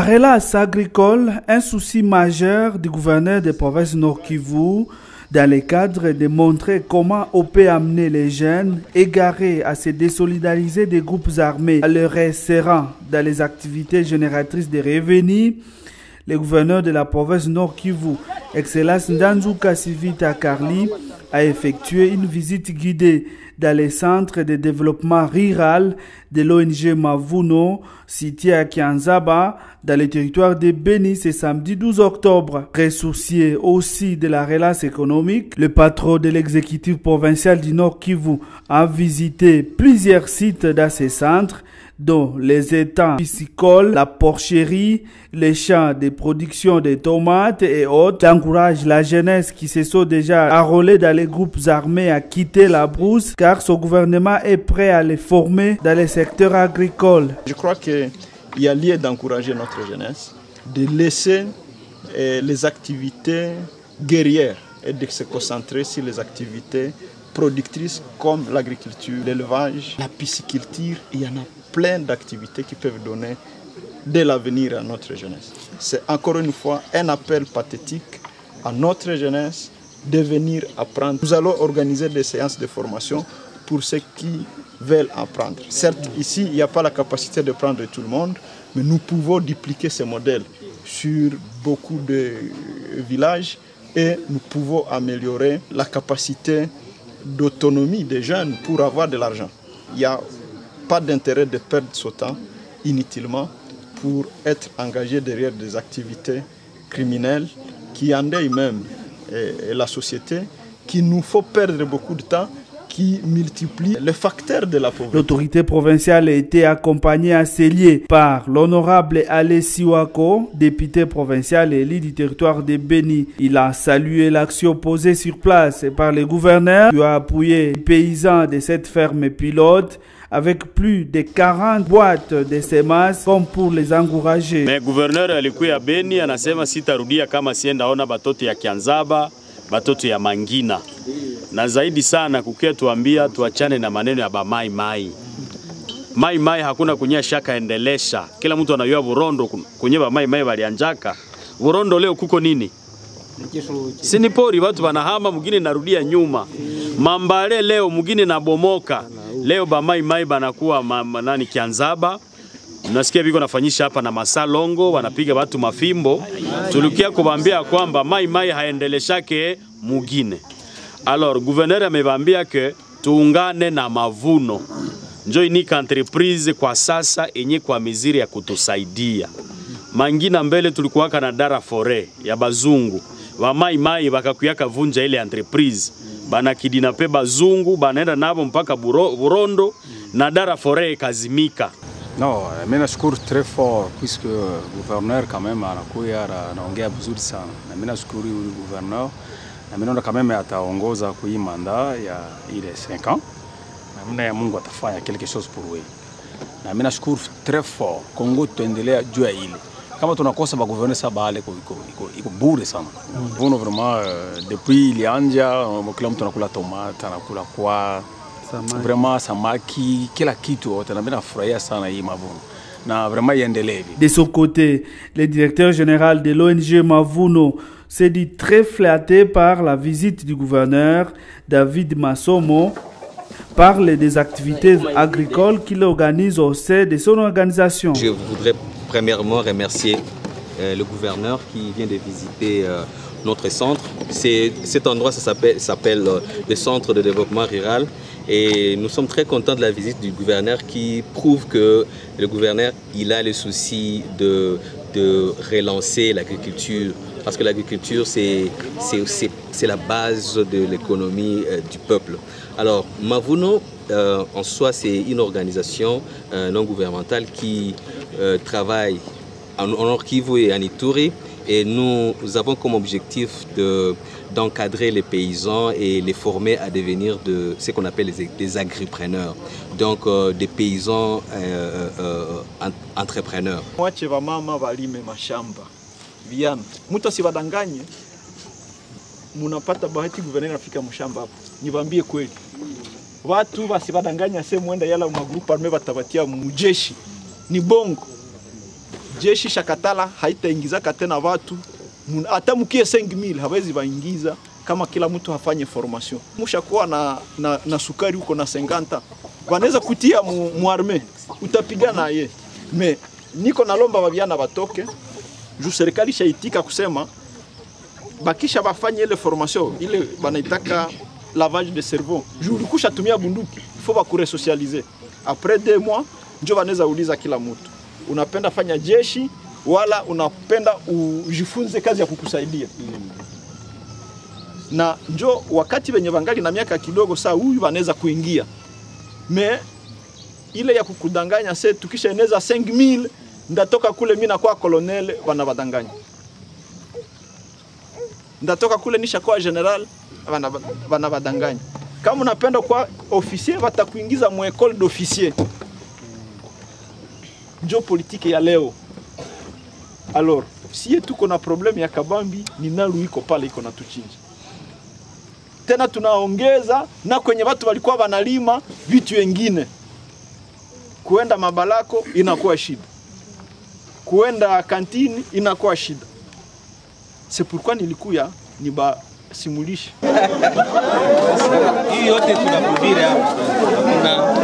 relance agricole, un souci majeur du gouverneur de province Nord Kivu, dans le cadre de montrer comment on peut amener les jeunes égarés à se désolidariser des groupes armés à leur insérant dans les activités génératrices de revenus. Le gouverneur de la province Nord Kivu, Excellence Ndanzuka Sivita Karli, a effectué une visite guidée dans les centres de développement rural de l'ONG Mavuno, situé à Kianzaba, dans le territoire de Beni, ce samedi 12 octobre. Très soucié aussi de la relance économique, le patron de l'exécutif provincial du Nord Kivu a visité plusieurs sites dans ces centres, dont les étangs piscicoles, la porcherie, les champs de production de tomates et autres. Il encourage la jeunesse qui se sont déjà enrôlés dans les groupes armés à quitter la brousse, car son gouvernement est prêt à les former dans les secteurs agricoles. Je crois qu'il y a lieu d'encourager notre jeunesse, de laisser les activités guerrières et de se concentrer sur les activités productrices comme l'agriculture, l'élevage, la pisciculture. Il y en a plein d'activités qui peuvent donner de l'avenir à notre jeunesse. C'est encore une fois un appel pathétique à notre jeunesse de venir apprendre. Nous allons organiser des séances de formation pour ceux qui veulent apprendre. Certes, ici, il n'y a pas la capacité de prendre tout le monde, mais nous pouvons dupliquer ce modèle sur beaucoup de villages et nous pouvons améliorer la capacité d'autonomie des jeunes pour avoir de l'argent. Il n'y a pas d'intérêt de perdre ce temps inutilement pour être engagé derrière des activités criminelles qui endeuillent même la société, qu'il nous faut perdre beaucoup de temps, qui multiplie les facteurs de la pauvreté. L'autorité provinciale a été accompagnée à Célier par l'honorable Ale Siwako, député provincial élu du territoire de Beni. Il a salué l'action posée sur place par le gouverneur qui a appuyé les paysans de cette ferme pilote avec plus de 40 boîtes de semences comme pour les encourager. Mais gouverneur alikuya Beni anasema sitarudia kama siendaona batoto ya Kianzaba, batoto ya Mangina. Na zaidi sana kukia tuambia tuachane na maneno ya bamai mai. Mai mai hakuna kunyia shaka endelesha. Kila mtu anayua Burondo kunye bamai mai walianjaka. Burondo leo kuko nini? Sinipori watu wanahama mugini narudia nyuma. Mambale leo mugini na bomoka. Leo bamai mai banakuwa nani Kianzaba. Mnasikia biko nafanyisha hapa na Masalongo, wanapiga watu mafimbo. Tulikia kubambia kwamba mai mai haendeleshake mugine. Alors, gouverneur amebambia ke tuungane na Mavuno. Njo inika entreprise kwa sasa enye kwa miziri ya kutusaidia. Mangina mbele tulikuwaka na Dara Fore ya bazungu. Wamai mai bakakuyaka vunja ile entreprise. Bana kidinape bazungu, banaenda nabo mpaka Burondo na Dara Fore kazimika. Non, mimi nashukuru très fort puisque gouverneur quand même anakuya anaongea vizuri sana. Na mimi nashukuru gouverneur na mimi naona quand même ataongoza kwa hii manda ya ile 5 ans. Na mimi ya Mungu atafanya quelque chose pour lui. Na mimi nashukuru très fort Kongo tuendelea juu ya ile. Kama tunakosa ba gouverneur sabale iko bure sana. Vuno vraiment depuis ilianja kila mtu anakula tomate, anakula kwa vraiment samaki, kila kitu wote na mimi nafurahia sana hii Mavuno. Na vraiment iendelee. De son côté, le directeur général de l'ONG Mavuno s'est dit très flatté par la visite du gouverneur. David Massomo parle des activités agricoles qu'il organise au sein de son organisation. Je voudrais premièrement remercier le gouverneur qui vient de visiter notre centre. Cet endroit s'appelle le centre de développement rural. Et nous sommes très contents de la visite du gouverneur qui prouve que le gouverneur il a le souci de relancer l'agriculture. Parce que l'agriculture, c'est la base de l'économie du peuple. Alors, Mavuno, en soi, c'est une organisation non gouvernementale qui travaille en Nord Kivu et en Ituri. Et nous avons comme objectif d'encadrer les paysans et les former à devenir de ce qu'on appelle des agripreneurs. Donc des paysans entrepreneurs. Viana. Mtu asiwadanganye. Munapata bahati guverneur afika mshamba hapo. Niwaambie kweli. Watu wasibadanganya sema mwenda yala magrupu arme batabatia mujeshi. Ni bongo. jeshi shakatala haitaingiza tena watu hata mkie 5000 hawezi waingiza kama kila mtu hafanye formation. Mshakuwa na sukari huko na 50 wanaweza kutia muarme utapigana ye. Me niko nalomba wabiana batoke juu serikali shaitika kusema bakisha bafanye ile formation ile banaitaka lavage de cerveau. Juu ulikusha tumia bunduki faut ba kuresocialiser. Après 2 mois ndio wanaweza uliza kila mtu unapenda fanya jeshi wala unapenda ujifunze kazi ya kukusaidia. Na njo wakati wenye vangali na miaka kidogo saa huyu wanaweza kuingia. Me ile ya kukudanganya sasa tukisha eneza 5000 ndatoka kule mimi na kwa colonel wanabadanganya. Ndatoka kule nisha kwa general wanabadanganya. Kama unapenda kwa officier watakuingiza mu école d'officier. Njo politiki ya leo. Alors, si tuko na problème ya kabambi ni nalu iko pale iko na tuchinja. Tena tunaongeza na kwenye watu walikuwa wanalima vitu vingine. Kuenda mabalako inakuwa shida. Kuenda kantini inakuwa shida. C'est pourquoi nilikuya nibasimulishe. Hii yote tunahubiri hapa. Kuna